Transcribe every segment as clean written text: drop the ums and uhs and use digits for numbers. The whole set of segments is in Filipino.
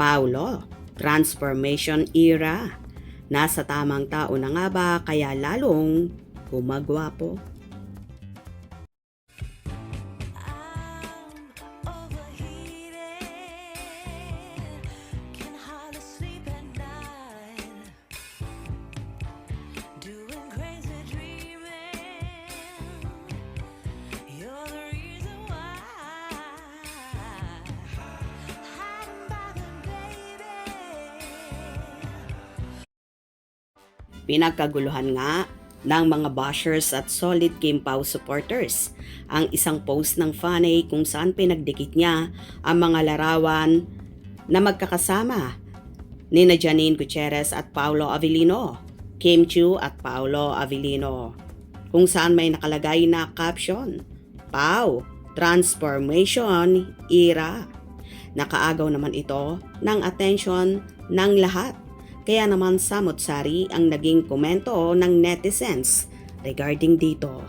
Paulo, transformation era. Nasa tamang tao na nga ba kaya lalong gumagwapo? Pinagkaguluhan nga ng mga bashers at solid Kim Pao supporters ang isang post ng Fanny kung saan pinagdikit niya ang mga larawan na magkakasama ni Janine Gutierrez at Paolo Avellino, Kim Chiu at Paolo Avellino, kung saan may nakalagay na caption, Pao, Transformation Era. Nakaagaw naman ito ng atensyon ng lahat. Kaya naman samot-sari ang naging komento ng netizens regarding dito.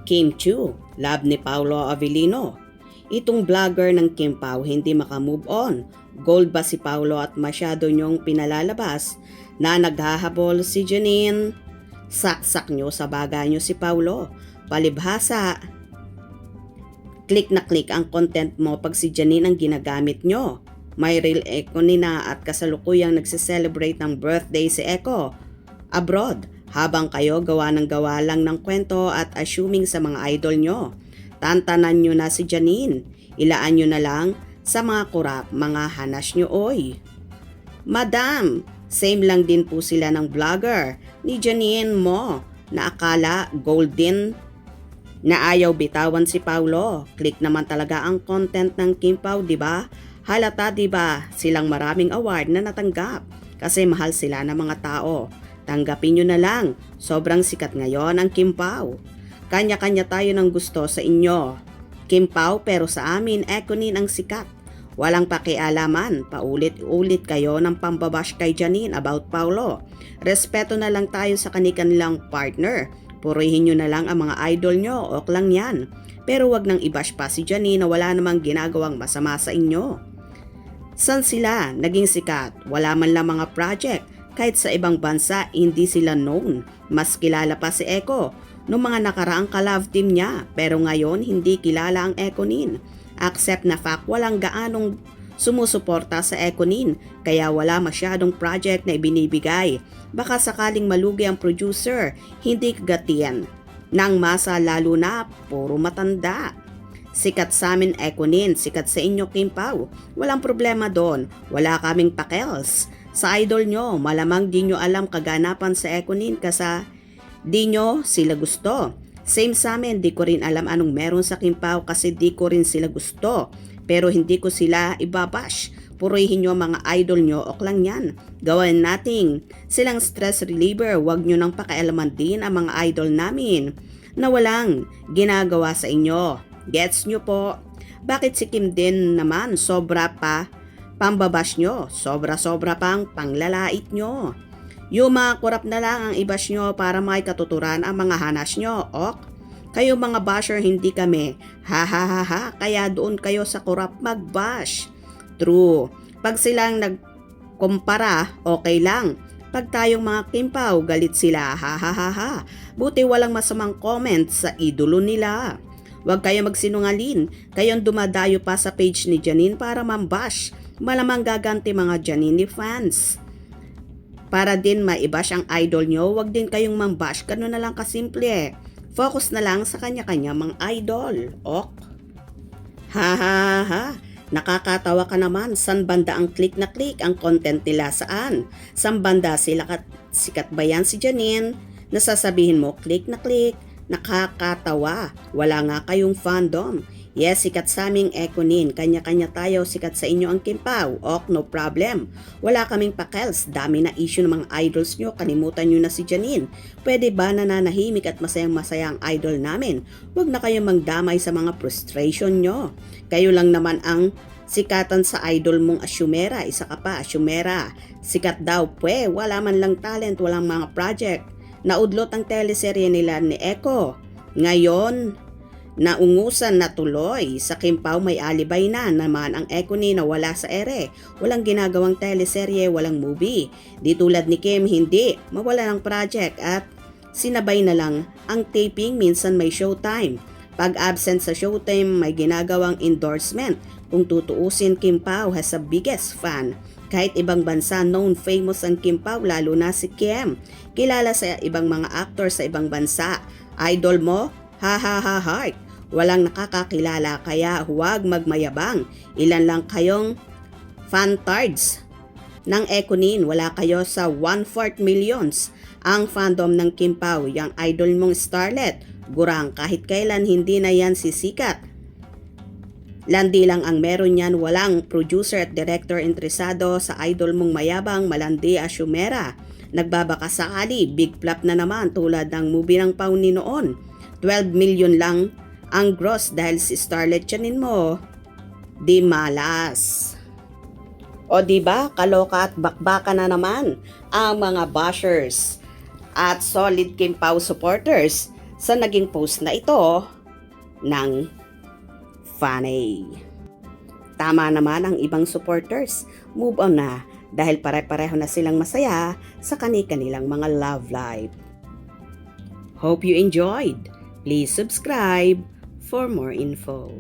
Kim Chiu, love ni Paolo Avellino. Itong vlogger ng Kim Pao hindi makamove on. Gold ba si Paolo at masyado niyong pinalalabas na naghahabol si Janine? Saksak niyo sa baga niyo si Paolo. Palibhasa. Click na click ang content mo pag si Janine ang ginagamit niyo. May real Echo Nina at kasalukuyang nagsiselebrate ng birthday si Echo abroad habang kayo gawa ng gawa lang ng kwento at assuming sa mga idol nyo. Tantanan nyo na si Janine, ilaan nyo na lang sa mga kurap mga hanas nyo oy. Madam, same lang din po sila ng vlogger ni Janine mo na akala golden na ayaw bitawan si Paolo. Click naman talaga ang content ng Kim Pao, di ba? Halata diba silang maraming award na natanggap kasi mahal sila ng mga tao. Tanggapin nyo na lang, sobrang sikat ngayon ang Kim Pao. Kanya-kanya tayo ng gusto sa inyo. Kim Pao pero sa amin Ekonin ang sikat. Walang pakialaman, paulit-ulit kayo ng pambabash kay Janine about Paolo. Respeto na lang tayo sa kanilang partner. Purihin nyo na lang ang mga idol nyo, ok lang yan. Pero wag nang i-bash pa si Janine na wala namang ginagawang masama sa inyo. San sila naging sikat? Wala man lang mga project. Kahit sa ibang bansa, hindi sila known. Mas kilala pa si Echo noong mga nakaraang ka-love team niya. Pero ngayon, hindi kilala ang Ekonin. Accept na fact, walang gaanong sumusuporta sa Ekonin. Kaya wala masyadong project na ibinibigay. Baka sakaling malugi ang producer, hindi kagatian ng masa lalo na puro matanda. Sikat sa amin Ekonin, sikat sa inyo Kim Pao. Walang problema doon, wala kaming pakels. Sa idol nyo, malamang di nyo alam kaganapan sa Ekonin kasi di nyo sila gusto. Same sa amin, di ko rin alam anong meron sa Kim Pao kasi di ko rin sila gusto. Pero hindi ko sila ibabash. Purihin nyo mga idol nyo, ok lang yan. Gawin nating silang stress reliever, wag nyo nang pakialaman din ang mga idol namin na walang ginagawa sa inyo. Gets nyo po? Bakit si Kim din naman sobra pa pambabash nyo? Sobra-sobra pang panglalait nyo. Yung mga kurap na lang ang ibash nyo para may katuturan ang mga hanas nyo, ok? Kayo mga basher hindi kami. Ha ha ha ha, kaya doon kayo sa kurap magbash. True. Pag silang nagkumpara, okay lang. Pag tayong mga Kim Pao, galit sila. Ha ha ha ha. Buti walang masamang comment sa idolo nila. Huwag kayo magsinungalin. Kayong dumadayo pa sa page ni Janine para mambash. Malamang gaganti mga Janine fans. Para din maibash ang idol nyo, huwag din kayong mambash. Ganun na lang kasimple. Focus na lang sa kanya-kanya mga idol. Ok? Ha ha ha. Nakakatawa ka naman. San banda ang click na click ang content nila saan? San banda sila sikat ba yan si Janine? Nasasabihin mo click na click. Nakakatawa. Wala nga kayong fandom. Yes, sikat sa aming Ekonin. Kanya-kanya tayo, sikat sa inyo ang Kim Pao. Ok, no problem. Wala kaming pakels. Dami na issue ng mga idols nyo. Kalimutan nyo na si Janine. Pwede ba nananahimik at masayang-masaya ang idol namin? Huwag na kayong magdamay sa mga frustration nyo. Kayo lang naman ang sikatan sa idol mong Asyumera. Isa ka pa, Asyumera. Sikat daw, wala man lang talent, walang mga project. Naudlot ang teleserye nila ni Echo. Ngayon, Naungusan na tuloy sa Kim Pao, may alibay na naman ang Econy na wala sa ere. Walang ginagawang teleserye, walang movie. Di tulad ni Kim, hindi mawala ng project at sinabay na lang ang taping, minsan may showtime. Pag absent sa showtime, may ginagawang endorsement. Kung tutuusin, Kim Pao has a biggest fan. Kahit ibang bansa, known famous ang Kim Pao, lalo na si Kim. Kilala sa ibang mga actor sa ibang bansa. Idol mo? Ha ha ha heart. Walang nakakakilala kaya huwag magmayabang. Ilan lang kayong fantards ng Econy, wala kayo sa 1/4 millions. Ang fandom ng Kim Pao, yung idol mong starlet, gurang kahit kailan hindi na yan sisikat. Landi lang ang meron yan, walang producer at director interesado sa idol mong mayabang, malandi asyumera. Nagbabaka sakali, big flop na naman tulad ng movie ng Pao ni noon. 12 million lang ang gross dahil si starlet yanin mo. Di malas. O diba, kaloka at bakbaka na naman ang mga bashers at solid Kim Pao supporters sa naging post na ito ng Fanny. Tama naman ang ibang supporters. Move on na dahil pare-pareho na silang masaya sa kani-kanilang mga love life. Hope you enjoyed. Please subscribe for more info.